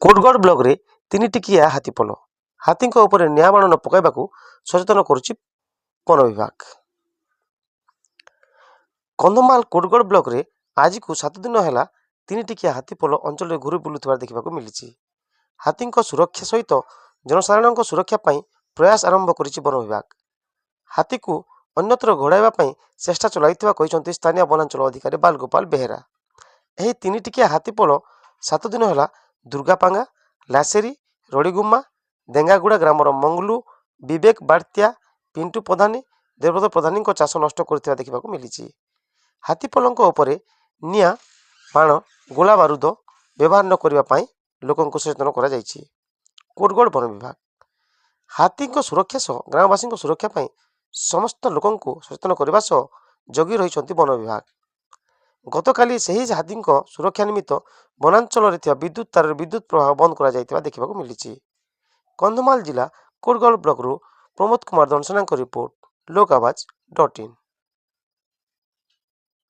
କୋଟଗଡ଼ ବ୍ଲକରେ ତିନି ଟିକିଆ ହାତୀପଲ। ହାତୀଙ୍କ ଉପରେ ନିଆଁ ବାଣ ନ ପକାଇବାକୁ ସଚେତନ କରୁଛି ବନ ବିଭାଗ। କନ୍ଧମାଳ କୋଟଗଡ଼ ବ୍ଲକରେ ଆଜିକୁ 7 ଦିନ ହେଲା ତିନି ଟିକିଆ ହାତୀପଲ ଅଞ୍ଚଳରେ ଘୁରି ବୁଲୁଥିବାର ଦେଖିବାକୁ ମିଳିଛି। ହାତୀଙ୍କ ସୁରକ୍ଷା ସହିତ ଜନସାଧାରଣଙ୍କ ସୁରକ୍ଷା ପାଇଁ ପ୍ରୟାସ ଆରମ୍ଭ କରିଛି ବନ ବିଭାଗ। ହାତୀକୁ ଅନ୍ୟତ୍ର ଘୋଡ଼ାଇବା ପାଇଁ ଚେଷ୍ଟା ଚଳାଇଥିବା କହିଛନ୍ତି ସ୍ଥାନୀୟ ବନାଞ୍ଚଳ ଅଧିକାରୀ ବାଲଗୋପାଳ ବେହେରା। ଏହି ତିନି ଟିକିଆ ହାତୀପଲ 7 ଦିନ ହେଲା ଦୁର୍ଗାପାଙ୍ଗା, ଲାସେରୀ, ରଡ଼ିଗୁମା, ଦେଙ୍ଗାଗୁଡ଼ା ଗ୍ରାମର ମଙ୍ଗଲୁ, ବିବେକ ବାଡ଼ତିଆ, ପିଣ୍ଟୁ ପ୍ରଧାନୀ, ଦେବବ୍ରତ ପ୍ରଧାନୀଙ୍କ ଚାଷ ନଷ୍ଟ କରିଥିବା ଦେଖିବାକୁ ମିଳିଛି। ହାତୀପଲଙ୍କ ଉପରେ ନିଆଁ ବାଣ, ଗୋଳା ବାରୁଦ ବ୍ୟବହାର ନ କରିବା ପାଇଁ ଲୋକଙ୍କୁ ସଚେତନ କରାଯାଇଛି। କୋଟଗଡ଼ ବନ ବିଭାଗ ହାତୀଙ୍କ ସୁରକ୍ଷା ସହ ଗ୍ରାମବାସୀଙ୍କ ସୁରକ୍ଷା ପାଇଁ ସମସ୍ତ ଲୋକଙ୍କୁ ସଚେତନ କରିବା ସହ ଜଗି ରହିଛନ୍ତି ବନ ବିଭାଗ। ଗତକାଲି ସେହି ହାତୀଙ୍କ ସୁରକ୍ଷା ନିମିତ୍ତ ବନାଞ୍ଚଳରେ ଥିବା ବିଦ୍ୟୁତ୍ ତାରରେ ବିଦ୍ୟୁତ୍ ପ୍ରବାହ ବନ୍ଦ କରାଯାଇଥିବା ଦେଖିବାକୁ ମିଳିଛି। କନ୍ଧମାଳ ଜିଲ୍ଲା କୋଟଗଡ଼ ବ୍ଲକରୁ ପ୍ରମୋଦ କୁମାର ଦଣ୍ଡସେନାଙ୍କ ରିପୋର୍ଟ, ଲୋକଆୱାଜ.in